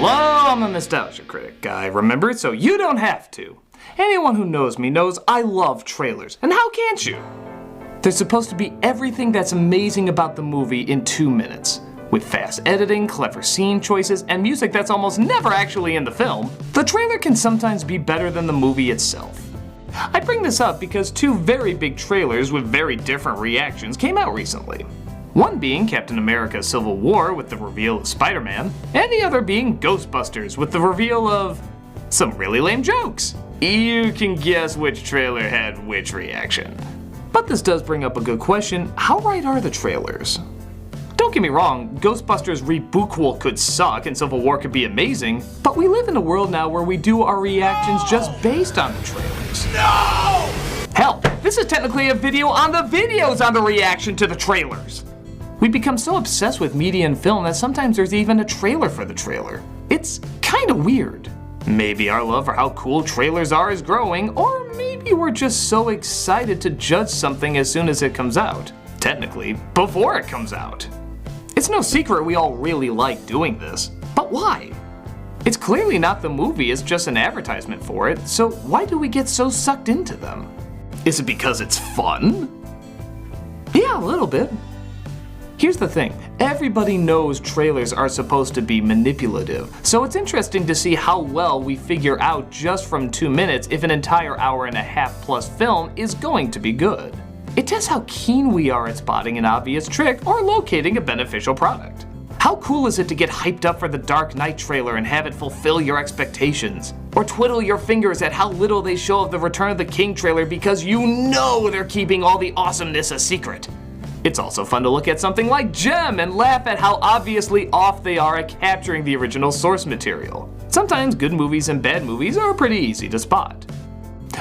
Hello, I'm a nostalgia critic guy, remember? So you don't have to. Anyone who knows me knows I love trailers, and how can't you? They're supposed to be everything that's amazing about the movie in 2 minutes. With fast editing, clever scene choices, and music that's almost never actually in the film, the trailer can sometimes be better than the movie itself. I bring this up because 2 very big trailers with very different reactions came out recently. One being Captain America Civil War with the reveal of Spider-Man, and the other being Ghostbusters with the reveal of some really lame jokes. You can guess which trailer had which reaction. But this does bring up a good question: how right are the trailers? Don't get me wrong, Ghostbusters Rebootquel could suck and Civil War could be amazing, but we live in a world now where we do our reactions just based on the trailers. No! Hell, this is technically a video on the videos on the reaction to the trailers. We become so obsessed with media and film that sometimes there's even a trailer for the trailer. It's kinda weird. Maybe our love for how cool trailers are is growing, or maybe we're just so excited to judge something as soon as it comes out. Technically, before it comes out. It's no secret we all really like doing this, but why? It's clearly not the movie, it's just an advertisement for it, so why do we get so sucked into them? Is it because it's fun? Yeah, a little bit. Here's the thing, everybody knows trailers are supposed to be manipulative, so it's interesting to see how well we figure out just from 2 minutes if an entire hour-and-a-half plus film is going to be good. It tests how keen we are at spotting an obvious trick or locating a beneficial product. How cool is it to get hyped up for the Dark Knight trailer and have it fulfill your expectations? Or twiddle your fingers at how little they show of the Return of the King trailer because you know they're keeping all the awesomeness a secret? It's also fun to look at something like Gem and laugh at how obviously off they are at capturing the original source material. Sometimes good movies and bad movies are pretty easy to spot.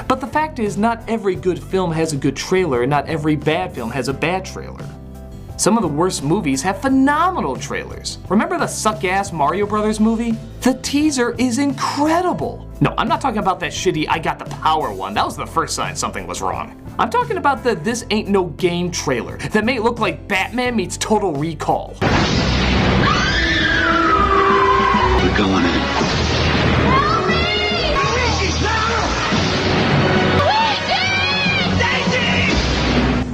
But the fact is, not every good film has a good trailer, and not every bad film has a bad trailer. Some of the worst movies have phenomenal trailers. Remember the suck-ass Mario Brothers movie? The teaser is incredible. No, I'm not talking about that shitty I Got the Power one. That was the first sign something was wrong. I'm talking about the This Ain't No Game trailer that made it look like Batman meets Total Recall. We're going in.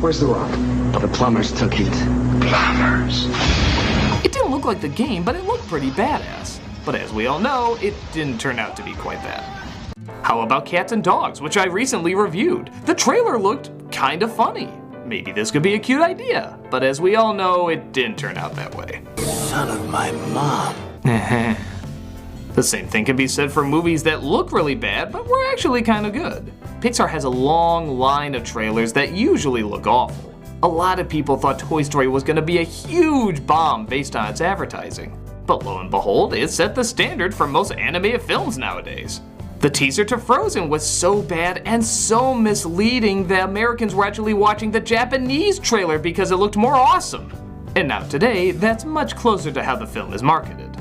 Where's the rock? The plumbers took it. Plumbers. It didn't look like the game, but it looked pretty badass. But as we all know, it didn't turn out to be quite that. How about Cats and Dogs, which I recently reviewed? The trailer looked kinda funny. Maybe this could be a cute idea, but as we all know, it didn't turn out that way. Son of my mom. The same thing can be said for movies that look really bad, but were actually kinda good. Pixar has a long line of trailers that usually look awful. A lot of people thought Toy Story was gonna be a huge bomb based on its advertising. But lo and behold, it set the standard for most animated films nowadays. The teaser to Frozen was so bad and so misleading that Americans were actually watching the Japanese trailer because it looked more awesome. And now today, that's much closer to how the film is marketed.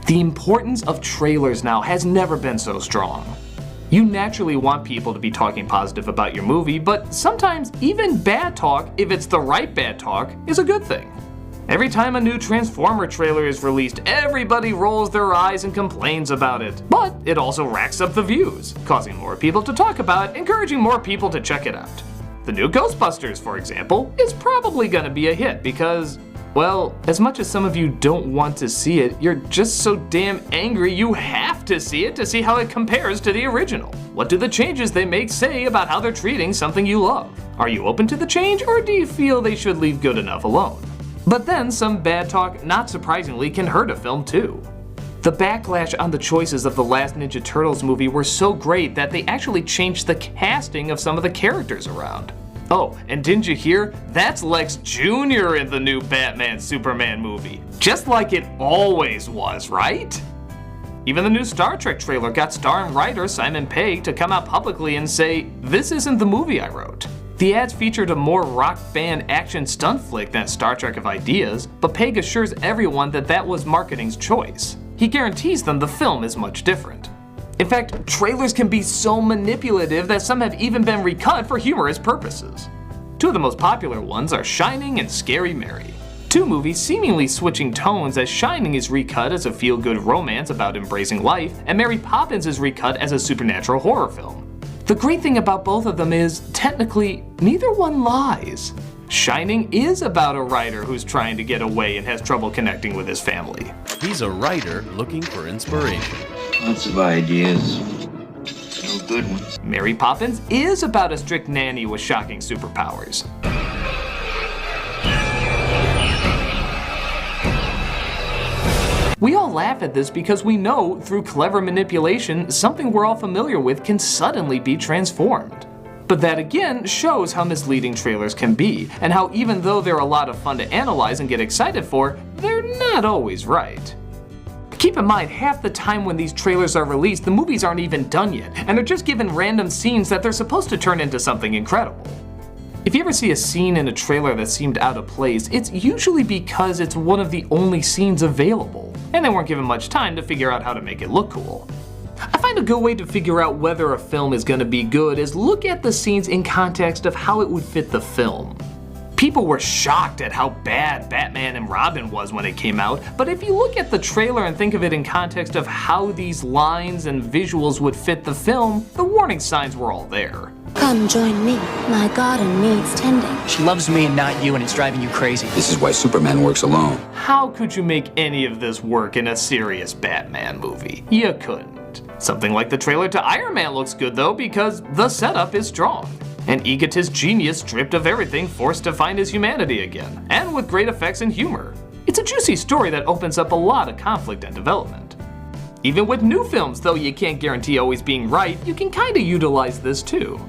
The importance of trailers now has never been so strong. You naturally want people to be talking positive about your movie, but sometimes even bad talk, if it's the right bad talk, is a good thing. Every time a new Transformer trailer is released, everybody rolls their eyes and complains about it. But it also racks up the views, causing more people to talk about it, encouraging more people to check it out. The new Ghostbusters, for example, is probably gonna be a hit because, well, as much as some of you don't want to see it, you're just so damn angry you have to see it to see how it compares to the original. What do the changes they make say about how they're treating something you love? Are you open to the change, or do you feel they should leave good enough alone? But then some bad talk, not surprisingly, can hurt a film too. The backlash on the choices of the last Ninja Turtles movie were so great that they actually changed the casting of some of the characters around. Oh, and didn't you hear? That's Lex Jr. in the new Batman Superman movie. Just like it always was, right? Even the new Star Trek trailer got star and writer Simon Pegg to come out publicly and say, "This isn't the movie I wrote." The ads featured a more rock band action stunt flick than Star Trek of Ideas, but Pegg assures everyone that that was marketing's choice. He guarantees them the film is much different. In fact, trailers can be so manipulative that some have even been recut for humorous purposes. Two of the most popular ones are Shining and Scary Mary. Two movies seemingly switching tones, as Shining is recut as a feel-good romance about embracing life, and Mary Poppins is recut as a supernatural horror film. The great thing about both of them is, technically, neither one lies. Shining is about a writer who's trying to get away and has trouble connecting with his family. He's a writer looking for inspiration. Lots of ideas. No good ones. Mary Poppins is about a strict nanny with shocking superpowers. We all laugh at this because we know, through clever manipulation, something we're all familiar with can suddenly be transformed. But that again shows how misleading trailers can be, and how even though they're a lot of fun to analyze and get excited for, they're not always right. Keep in mind, half the time when these trailers are released, the movies aren't even done yet, and they're just given random scenes that they're supposed to turn into something incredible. If you ever see a scene in a trailer that seemed out of place, it's usually because it's one of the only scenes available, and they weren't given much time to figure out how to make it look cool. I find a good way to figure out whether a film is going to be good is look at the scenes in context of how it would fit the film. People were shocked at how bad Batman and Robin was when it came out, but if you look at the trailer and think of it in context of how these lines and visuals would fit the film, the warning signs were all there. Come join me. My garden needs tending. She loves me and not you, and it's driving you crazy. This is why Superman works alone. How could you make any of this work in a serious Batman movie? You couldn't. Something like the trailer to Iron Man looks good though, because the setup is strong. An egotist genius stripped of everything, forced to find his humanity again, and with great effects and humor. It's a juicy story that opens up a lot of conflict and development. Even with new films, though you can't guarantee always being right, you can kinda utilize this too.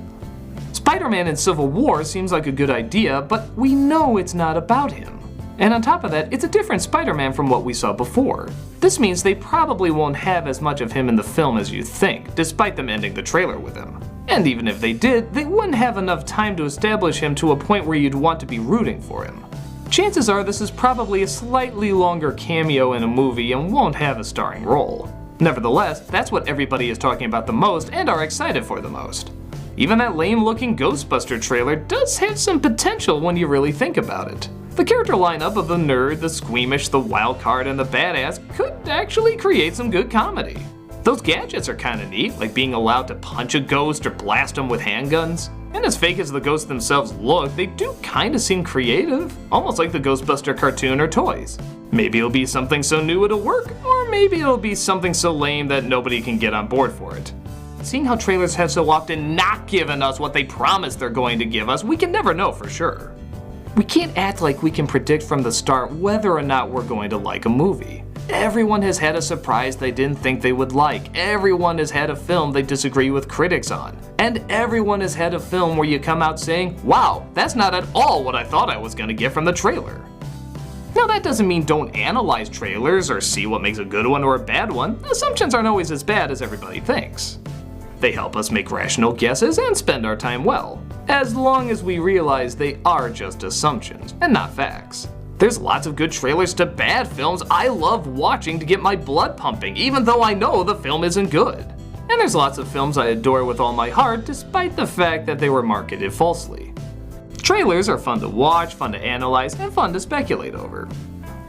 Spider-Man in Civil War seems like a good idea, but we know it's not about him. And on top of that, it's a different Spider-Man from what we saw before. This means they probably won't have as much of him in the film as you think, despite them ending the trailer with him. And even if they did, they wouldn't have enough time to establish him to a point where you'd want to be rooting for him. Chances are this is probably a slightly longer cameo in a movie and won't have a starring role. Nevertheless, that's what everybody is talking about the most and are excited for the most. Even that lame-looking Ghostbuster trailer does have some potential when you really think about it. The character lineup of the nerd, the squeamish, the wild card, and the badass could actually create some good comedy. Those gadgets are kinda neat, like being allowed to punch a ghost or blast them with handguns. And as fake as the ghosts themselves look, they do kinda seem creative, almost like the Ghostbuster cartoon or toys. Maybe it'll be something so new it'll work, or maybe it'll be something so lame that nobody can get on board for it. Seeing how trailers have so often not given us what they promise they're going to give us, we can never know for sure. We can't act like we can predict from the start whether or not we're going to like a movie. Everyone has had a surprise they didn't think they would like. Everyone has had a film they disagree with critics on. And everyone has had a film where you come out saying, wow, that's not at all what I thought I was going to get from the trailer. Now that doesn't mean don't analyze trailers or see what makes a good one or a bad one. Assumptions aren't always as bad as everybody thinks. They help us make rational guesses and spend our time well, as long as we realize they are just assumptions and not facts. There's lots of good trailers to bad films I love watching to get my blood pumping, even though I know the film isn't good. And there's lots of films I adore with all my heart, despite the fact that they were marketed falsely. Trailers are fun to watch, fun to analyze, and fun to speculate over.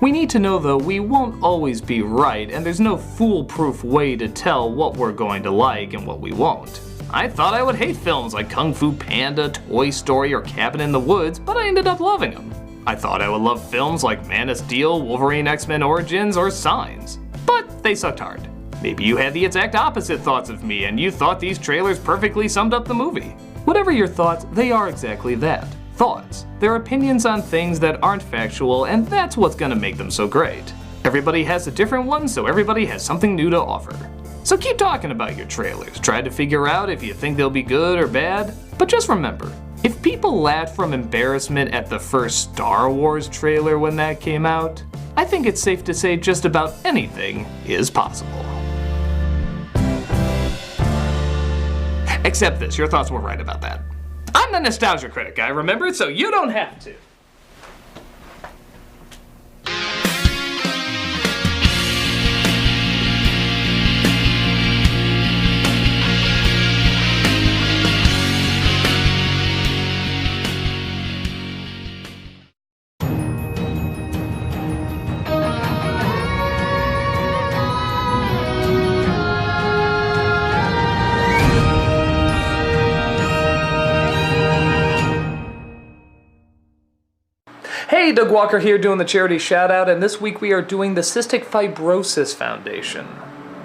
We need to know though we won't always be right, and there's no foolproof way to tell what we're going to like and what we won't. I thought I would hate films like Kung Fu Panda, Toy Story, or Cabin in the Woods, but I ended up loving them. I thought I would love films like Man of Steel, Wolverine X-Men Origins, or Signs, but they sucked hard. Maybe you had the exact opposite thoughts of me and you thought these trailers perfectly summed up the movie. Whatever your thoughts, they are exactly that. Thoughts. They're opinions on things that aren't factual, and that's what's gonna make them so great. Everybody has a different one, so everybody has something new to offer. So keep talking about your trailers, try to figure out if you think they'll be good or bad, but just remember, if people laughed from embarrassment at the first Star Wars trailer when that came out, I think it's safe to say just about anything is possible. Except this, your thoughts were right about that. I'm the nostalgia critic, I remember it, so you don't have to. Hey, Doug Walker here doing the charity shout out, and this week we are doing the Cystic Fibrosis Foundation.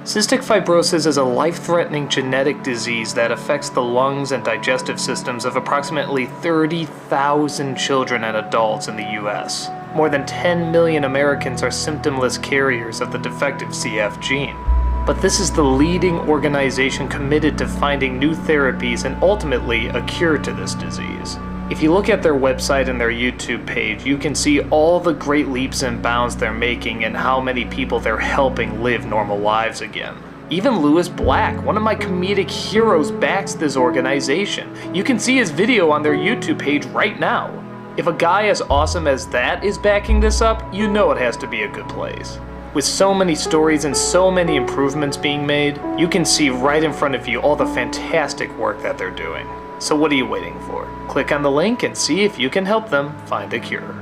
Cystic fibrosis is a life-threatening genetic disease that affects the lungs and digestive systems of approximately 30,000 children and adults in the US. More than 10 million Americans are symptomless carriers of the defective CF gene. But this is the leading organization committed to finding new therapies and ultimately a cure to this disease. If you look at their website and their YouTube page, you can see all the great leaps and bounds they're making and how many people they're helping live normal lives again. Even Lewis Black, one of my comedic heroes, backs this organization. You can see his video on their YouTube page right now. If a guy as awesome as that is backing this up, you know it has to be a good place. With so many stories and so many improvements being made, you can see right in front of you all the fantastic work that they're doing. So what are you waiting for? Click on the link and see if you can help them find a cure.